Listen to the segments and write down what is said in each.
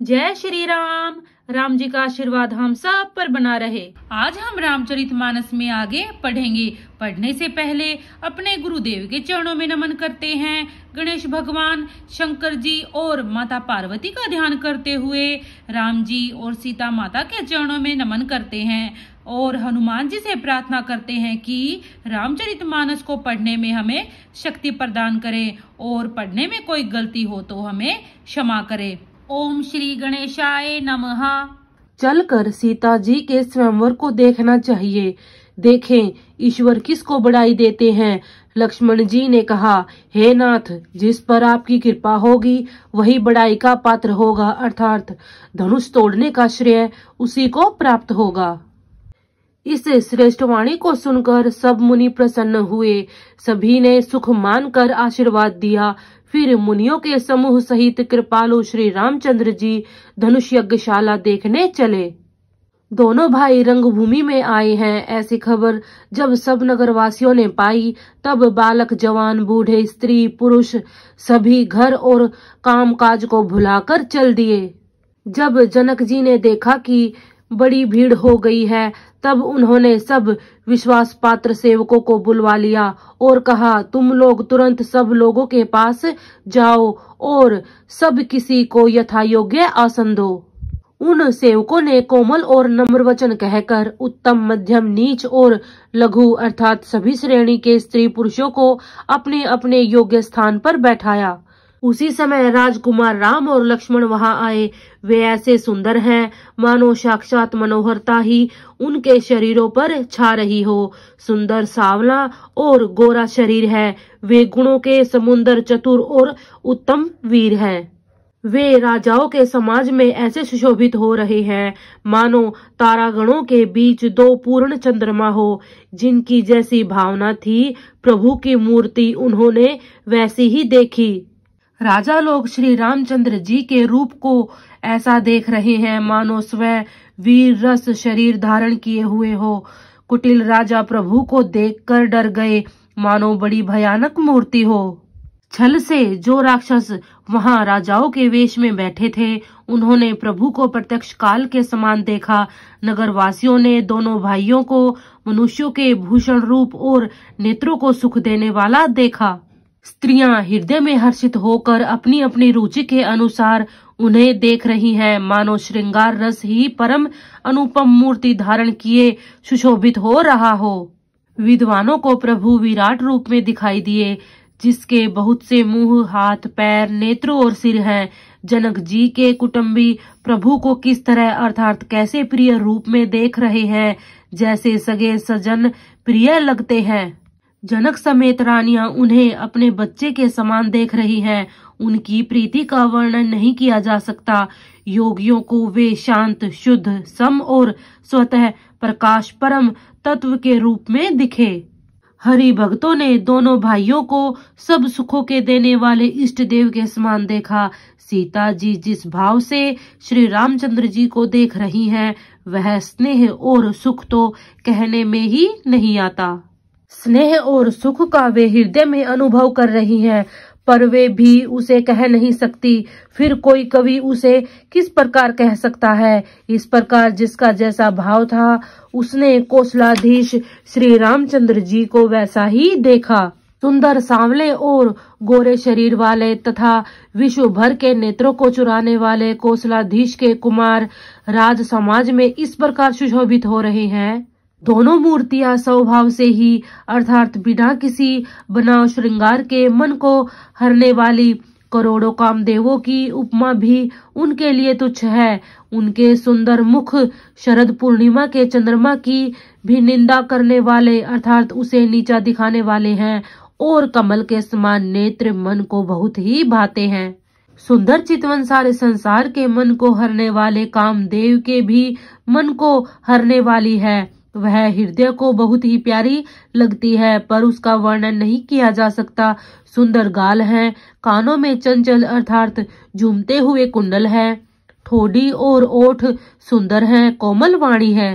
जय श्री राम। राम जी का आशीर्वाद हम सब पर बना रहे। आज हम रामचरितमानस में आगे पढ़ेंगे। पढ़ने से पहले अपने गुरुदेव के चरणों में नमन करते हैं। गणेश भगवान, शंकर जी और माता पार्वती का ध्यान करते हुए राम जी और सीता माता के चरणों में नमन करते हैं और हनुमान जी से प्रार्थना करते हैं कि रामचरितमानस को पढ़ने में हमें शक्ति प्रदान करें और पढ़ने में कोई गलती हो तो हमें क्षमा करे। ओम श्री गणेशाय नमः। चलकर सीता जी के स्वयंवर को देखना चाहिए। देखें ईश्वर किसको बड़ाई देते हैं। लक्ष्मण जी ने कहा, हे नाथ, जिस पर आपकी कृपा होगी वही बड़ाई का पात्र होगा, अर्थात धनुष तोड़ने का श्रेय उसी को प्राप्त होगा। इस श्रेष्ठ वाणी को सुनकर सब मुनि प्रसन्न हुए। सभी ने सुख मानकर आशीर्वाद दिया। फिर मुनियों के समूह सहित कृपालु श्री रामचंद्र जी धनुष यज्ञशाला देखने चले। दोनों भाई रंगभूमि में आए हैं, ऐसी खबर जब सब नगरवासियों ने पाई, तब बालक, जवान, बूढ़े, स्त्री, पुरुष सभी घर और कामकाज को भुलाकर चल दिए। जब जनक जी ने देखा कि बड़ी भीड़ हो गई है, तब उन्होंने सब विश्वास पात्र सेवकों को बुलवा लिया और कहा, तुम लोग तुरंत सब लोगों के पास जाओ और सब किसी को यथा योग्य आसन दो। उन सेवकों ने कोमल और नम्र वचन कहकर उत्तम, मध्यम, नीच और लघु अर्थात सभी श्रेणी के स्त्री पुरुषों को अपने अपने योग्य स्थान पर बैठाया। उसी समय राजकुमार राम और लक्ष्मण वहां आए। वे ऐसे सुंदर हैं मानो साक्षात मनोहरता ही उनके शरीरों पर छा रही हो। सुंदर, सांवला और गोरा शरीर है। वे गुणों के समुंदर, चतुर और उत्तम वीर हैं। वे राजाओं के समाज में ऐसे सुशोभित हो रहे हैं मानो तारागणों के बीच दो पूर्ण चंद्रमा हो। जिनकी जैसी भावना थी, प्रभु की मूर्ति उन्होंने वैसी ही देखी। राजा लोग श्री रामचंद्र जी के रूप को ऐसा देख रहे हैं मानो स्वयं वीर रस शरीर धारण किए हुए हो। कुटिल राजा प्रभु को देखकर डर गए मानो बड़ी भयानक मूर्ति हो। छल से जो राक्षस वहां राजाओं के वेश में बैठे थे, उन्होंने प्रभु को प्रत्यक्ष काल के समान देखा। नगरवासियों ने दोनों भाइयों को मनुष्यों के भूषण रूप और नेत्रों को सुख देने वाला देखा। स्त्रियां हृदय में हर्षित होकर अपनी अपनी रुचि के अनुसार उन्हें देख रही हैं मानो श्रृंगार रस ही परम अनुपम मूर्ति धारण किए सुशोभित हो रहा हो। विद्वानों को प्रभु विराट रूप में दिखाई दिए, जिसके बहुत से मुंह, हाथ, पैर, नेत्र और सिर हैं। जनक जी के कुटुंबी प्रभु को किस तरह अर्थात कैसे प्रिय रूप में देख रहे हैं, जैसे सगे सजन प्रिय लगते हैं। जनक समेत रानियां उन्हें अपने बच्चे के समान देख रही हैं। उनकी प्रीति का वर्णन नहीं किया जा सकता। योगियों को वे शांत, शुद्ध, सम और स्वतः प्रकाश परम तत्व के रूप में दिखे। हरि भक्तों ने दोनों भाइयों को सब सुखों के देने वाले इष्ट देव के समान देखा। सीता जी जिस भाव से श्री रामचंद्र जी को देख रही हैं, वह स्नेह और सुख तो कहने में ही नहीं आता। स्नेह और सुख का वे हृदय में अनुभव कर रही हैं, पर वे भी उसे कह नहीं सकती। फिर कोई कवि उसे किस प्रकार कह सकता है। इस प्रकार जिसका जैसा भाव था, उसने कौशलाधीश श्री रामचंद्र जी को वैसा ही देखा। सुंदर, सांवले और गोरे शरीर वाले तथा विश्व भर के नेत्रों को चुराने वाले कौशलाधीश के कुमार राज समाज में इस प्रकार सुशोभित हो रहे हैं। दोनों मूर्तियां स्वभाव से ही अर्थात बिना किसी बनाव श्रृंगार के मन को हरने वाली करोड़ों कामदेवों की उपमा भी उनके लिए तुच्छ है। उनके सुंदर मुख शरद पूर्णिमा के चंद्रमा की भी निंदा करने वाले अर्थात उसे नीचा दिखाने वाले हैं और कमल के समान नेत्र मन को बहुत ही भाते हैं। सुंदर चितवन सारे संसार के मन को हरने वाले कामदेव के भी मन को हरने वाली है। वह हृदय को बहुत ही प्यारी लगती है, पर उसका वर्णन नहीं किया जा सकता। सुंदर गाल हैं, कानों में चंचल अर्थात झूमते हुए कुंडल है, ठोड़ी और ओठ सुंदर हैं, कोमल वाणी है।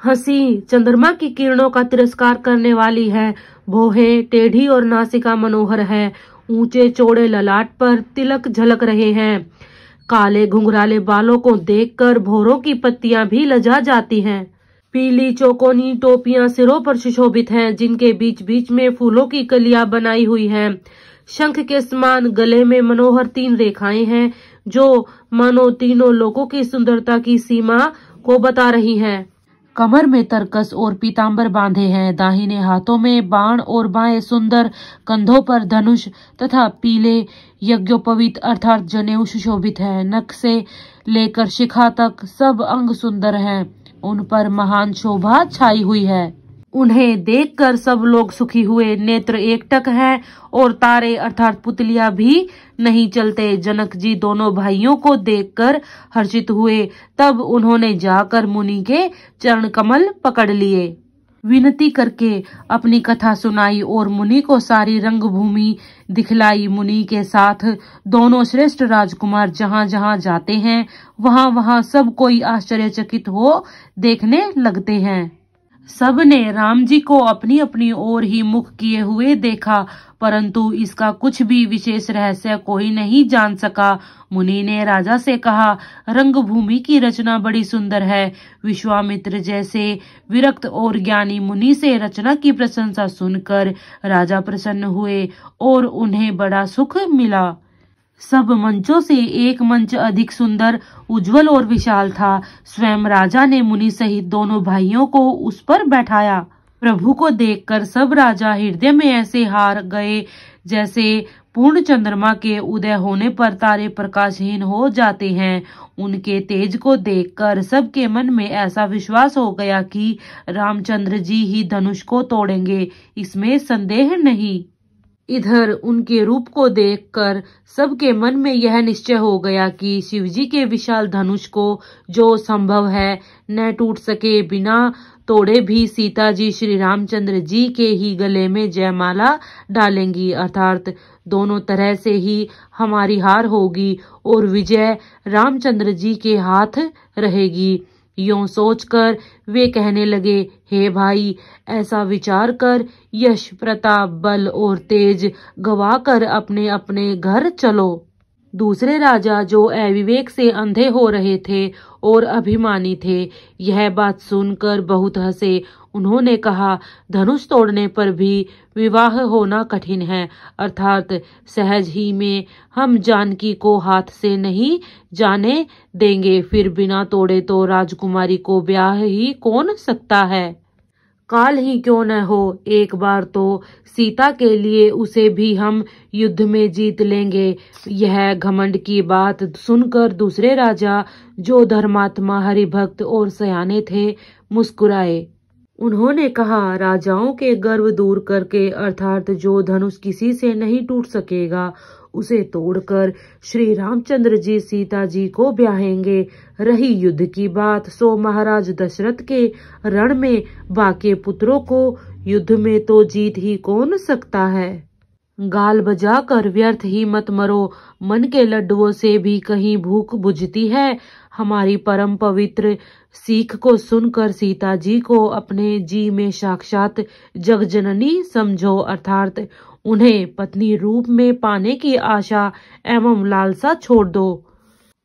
हंसी चंद्रमा की किरणों का तिरस्कार करने वाली है। भौहें टेढ़ी और नासिका मनोहर है। ऊंचे चौड़े ललाट पर तिलक झलक रहे हैं। काले घुंघराले बालों को देखकर भौरों की पत्तियां भी लजा जाती हैं। पीली चौकोनी टोपियां सिरों पर सुशोभित हैं, जिनके बीच बीच में फूलों की कलियां बनाई हुई हैं। शंख के समान गले में मनोहर 3 रेखाएं हैं, जो मानो तीनों लोगों की सुंदरता की सीमा को बता रही हैं। कमर में तरकस और पीतांबर बांधे हैं। दाहिने हाथों में बाण और बाएं सुंदर, कंधों पर धनुष तथा पीले यज्ञोपवीत अर्थात जनेऊ सुशोभित है। नख से लेकर शिखा तक सब अंग सुंदर हैं। उन पर महान शोभा छाई हुई है। उन्हें देखकर सब लोग सुखी हुए। नेत्र एकटक हैं और तारे अर्थात पुतलियां भी नहीं चलते। जनक जी दोनों भाइयों को देखकर हर्षित हुए। तब उन्होंने जाकर मुनि के चरण कमल पकड़ लिए, विनती करके अपनी कथा सुनाई और मुनि को सारी रंगभूमि दिखलाई। मुनि के साथ दोनों श्रेष्ठ राजकुमार जहाँ जहाँ जाते हैं वहाँ वहाँ सब कोई आश्चर्यचकित हो देखने लगते हैं। सब ने राम जी को अपनी अपनी ओर ही मुख किए हुए देखा, परंतु इसका कुछ भी विशेष रहस्य कोई नहीं जान सका। मुनि ने राजा से कहा, रंगभूमि की रचना बड़ी सुंदर है। विश्वामित्र जैसे विरक्त और ज्ञानी मुनि से रचना की प्रशंसा सुनकर राजा प्रसन्न हुए और उन्हें बड़ा सुख मिला। सब मंचों से एक मंच अधिक सुंदर, उज्जवल और विशाल था। स्वयं राजा ने मुनि सहित दोनों भाइयों को उस पर बैठाया। प्रभु को देखकर सब राजा हृदय में ऐसे हार गए जैसे पूर्ण चंद्रमा के उदय होने पर तारे प्रकाशहीन हो जाते हैं। उनके तेज को देखकर सबके मन में ऐसा विश्वास हो गया कि रामचंद्र जी ही धनुष को तोड़ेंगे, इसमें संदेह नहीं। इधर उनके रूप को देखकर सबके मन में यह निश्चय हो गया कि शिवजी के विशाल धनुष को जो संभव है न टूट सके, बिना तोड़े भी सीता जी श्री रामचंद्र जी के ही गले में जयमाला डालेंगी, अर्थात दोनों तरह से ही हमारी हार होगी और विजय रामचंद्र जी के हाथ रहेगी। यूं सोचकर वे कहने लगे, हे भाई, ऐसा विचार कर यश, प्रताप, बल और तेज गवाकर अपने अपने घर चलो। दूसरे राजा जो अविवेक से अंधे हो रहे थे और अभिमानी थे, यह बात सुनकर बहुत हंसे। उन्होंने कहा, धनुष तोड़ने पर भी विवाह होना कठिन है, अर्थात सहज ही में हम जानकी को हाथ से नहीं जाने देंगे। फिर बिना तोड़े तो राजकुमारी को ब्याह ही कौन सकता है? काल ही क्यों न हो, एक बार तो सीता के लिए उसे भी हम युद्ध में जीत लेंगे। यह घमंड की बात सुनकर दूसरे राजा, जो धर्मात्मा, हरिभक्त और सयाने थे, मुस्कुराए। उन्होंने कहा, राजाओं के गर्व दूर करके, अर्थात जो धनुष किसी से नहीं टूट सकेगा, उसे तोड़कर श्री रामचंद्र जी सीता जी को ब्याहेंगे। रही युद्ध की बात, सो महाराज दशरथ के रण में बाके पुत्रों को युद्ध में तो जीत ही कौन सकता है। गाल बजाकर व्यर्थ ही मत मरो, मन के लड्डुओं से भी कहीं भूख बुझती है। हमारी परम पवित्र सीख को सुनकर सीता जी को अपने जी में साक्षात जगजननी समझो, अर्थात उन्हें पत्नी रूप में पाने की आशा एवं लालसा छोड़ दो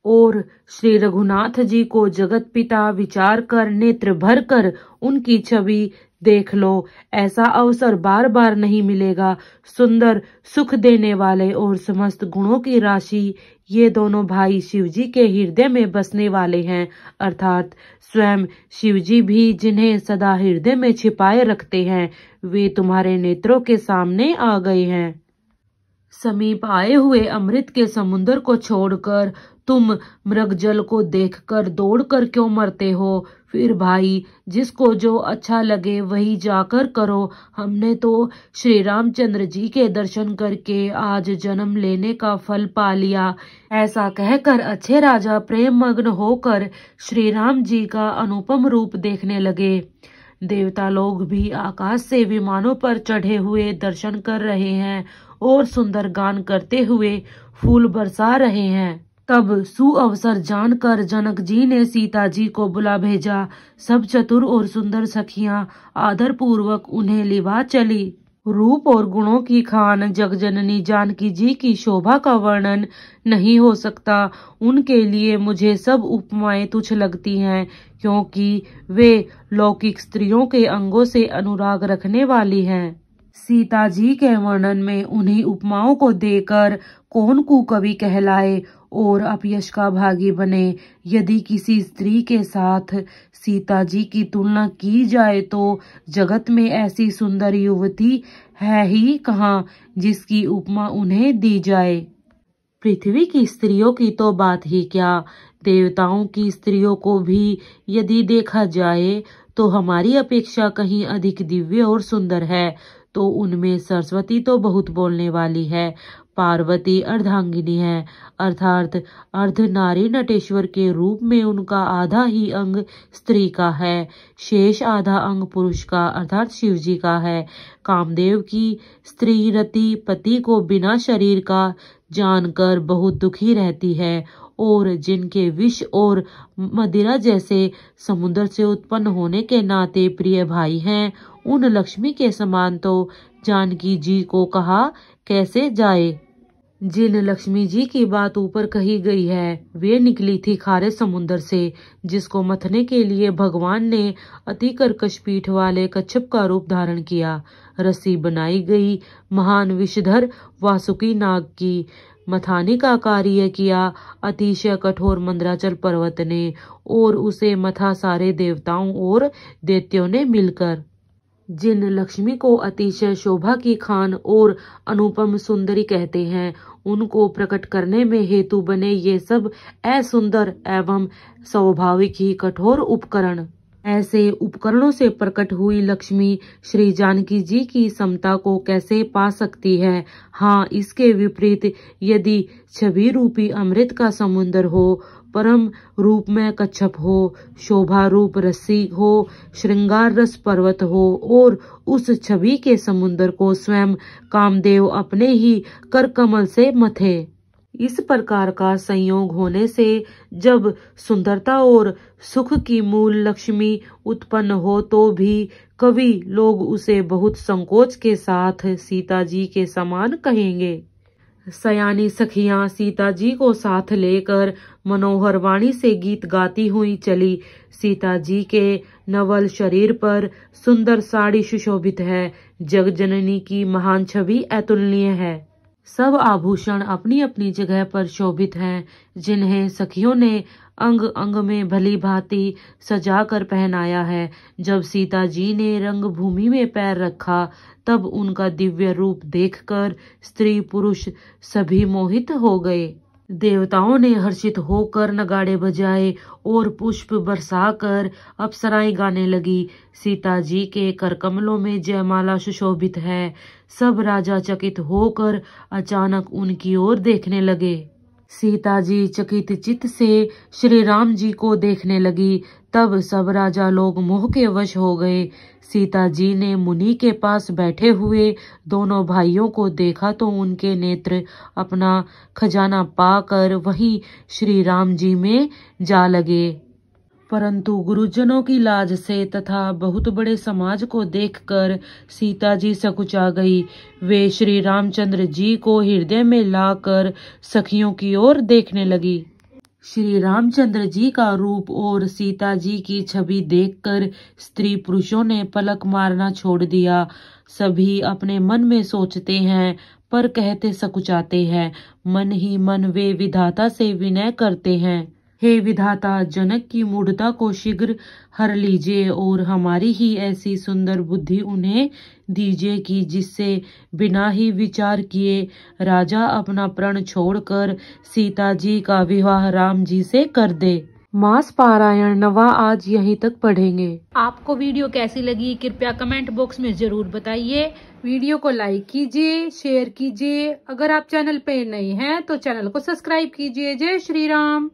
और श्री रघुनाथ जी को जगत पिता विचार कर नेत्र भर कर उनकी छवि देख लो। ऐसा अवसर बार बार नहीं मिलेगा। सुंदर, सुख देने वाले और समस्त गुणों की राशि ये दोनों भाई शिवजी के हृदय में बसने वाले हैं, अर्थात स्वयं शिवजी भी जिन्हें सदा हृदय में छिपाए रखते हैं, वे तुम्हारे नेत्रों के सामने आ गए हैं। समीप आए हुए अमृत के समुद्र को छोड़कर तुम मृगजल को देखकर दौड़कर क्यों मरते हो? फिर भाई, जिसको जो अच्छा लगे वही जाकर करो। हमने तो श्री रामचंद्र जी के दर्शन करके आज जन्म लेने का फल पा लिया। ऐसा कहकर अच्छे राजा प्रेम मग्न होकर श्री राम जी का अनुपम रूप देखने लगे। देवता लोग भी आकाश से विमानों पर चढ़े हुए दर्शन कर रहे हैं और सुंदर गान करते हुए फूल बरसा रहे हैं। तब सुअवसर जानकर जनक जी ने सीता जी को बुला भेजा। सब चतुर और सुंदर सखियां आदर पूर्वक उन्हें लिवा चली। रूप और गुणों की खान जगजननी जानकी जी की शोभा का वर्णन नहीं हो सकता। उनके लिए मुझे सब उपमाएं तुच्छ लगती हैं, क्योंकि वे लौकिक स्त्रियों के अंगों से अनुराग रखने वाली हैं। सीता जी के वर्णन में उन्हीं उपमाओं को देकर कौन कुकवि कहलाए और अपयश का भागी बने। यदि किसी स्त्री के साथ सीता जी की तुलना की जाए तो जगत में ऐसी सुंदर युवती है ही कहाँ जिसकी उपमा उन्हें दी जाए। पृथ्वी की स्त्रियों की तो बात ही क्या, देवताओं की स्त्रियों को भी यदि देखा जाए तो हमारी अपेक्षा कहीं अधिक दिव्य और सुंदर है। तो उनमें सरस्वती तो बहुत बोलने वाली है। पार्वती अर्धांगिनी है, अर्थात अर्ध नारी नटेश्वर के रूप में उनका आधा ही अंग स्त्री का है, शेष आधा अंग पुरुष का अर्थात शिव जी का है। कामदेव की स्त्री रति पति को बिना शरीर का जानकर बहुत दुखी रहती है, और जिनके विष और मदिरा जैसे समुद्र से उत्पन्न होने के नाते प्रिय भाई हैं, उन लक्ष्मी के समान तो जानकी जी को कहा कैसे जाए। जिन लक्ष्मी जी की बात ऊपर कही गई है वे निकली थी खारे समुद्र से, जिसको मथने के लिए भगवान ने अति कर्कश पीठ वाले कच्छप का रूप धारण किया। रस्सी बनाई गई महान विषधर वासुकी नाग की। मथाने का कार्य किया अतिशय कठोर मंदराचल पर्वत ने, और उसे मथा सारे देवताओं और दैत्यों ने मिलकर। जिन लक्ष्मी को अतिशय शोभा की खान और अनुपम सुंदरी कहते हैं, उनको प्रकट करने में हेतु बने ये सब असुंदर एवं स्वाभाविक ही कठोर उपकरण। ऐसे उपकरणों से प्रकट हुई लक्ष्मी श्री जानकी जी की समता को कैसे पा सकती है। हाँ, इसके विपरीत यदि छवि रूपी अमृत का समुद्र हो, परम रूप में कच्छप हो, शोभा रूप रस्सी हो, श्रृंगार रस पर्वत हो, और उस छवि के समुद्र को स्वयं कामदेव अपने ही कर कमल से मथे। इस प्रकार का संयोग होने से जब सुंदरता और सुख की मूल लक्ष्मी उत्पन्न हो तो भी कवि लोग उसे बहुत संकोच के साथ सीता जी के समान कहेंगे। सयानी सखियां सीता जी को साथ लेकर मनोहर वाणी से गीत गाती हुई चली। सीता जी के नवल शरीर पर सुंदर साड़ी सुशोभित है। जगजननी की महान छवि अतुलनीय है। सब आभूषण अपनी अपनी जगह पर शोभित हैं, जिन्हें सखियों ने अंग अंग में भली भांति सजा कर पहनाया है। जब सीता जी ने रंग भूमि में पैर रखा, तब उनका दिव्य रूप देखकर स्त्री पुरुष सभी मोहित हो गए। देवताओं ने हर्षित होकर नगाड़े बजाए और पुष्प बरसाकर अप्सराएं गाने लगी। सीता जी के कर कमलों में जयमाला सुशोभित है। सब राजा चकित होकर अचानक उनकी ओर देखने लगे। सीता जी चकित चित्त से श्री राम जी को देखने लगी। तब सब राजा लोग मोह के वश हो गए। सीता जी ने मुनि के पास बैठे हुए दोनों भाइयों को देखा तो उनके नेत्र अपना खजाना पाकर वहीं श्री राम जी में जा लगे। परंतु गुरुजनों की लाज से तथा बहुत बड़े समाज को देखकर सीता जी सकुचा गई। वे श्री रामचंद्र जी को हृदय में लाकर सखियों की ओर देखने लगी। श्री रामचंद्र जी का रूप और सीता जी की छवि देखकर स्त्री पुरुषों ने पलक मारना छोड़ दिया। सभी अपने मन में सोचते हैं पर कहते सकुचाते हैं। मन ही मन वे विधाता से विनय करते हैं, हे विधाता, जनक की मूढ़ता को शीघ्र हर लीजिए और हमारी ही ऐसी सुंदर बुद्धि उन्हें दीजिए कि जिससे बिना ही विचार किए राजा अपना प्रण छोड़कर सीता जी का विवाह राम जी से कर दे। मास पारायण नवा आज यहीं तक पढ़ेंगे। आपको वीडियो कैसी लगी कृपया कमेंट बॉक्स में जरूर बताइए। वीडियो को लाइक कीजिए, शेयर कीजिए। अगर आप चैनल पे नए हैं तो चैनल को सब्सक्राइब कीजिए। जय श्री राम।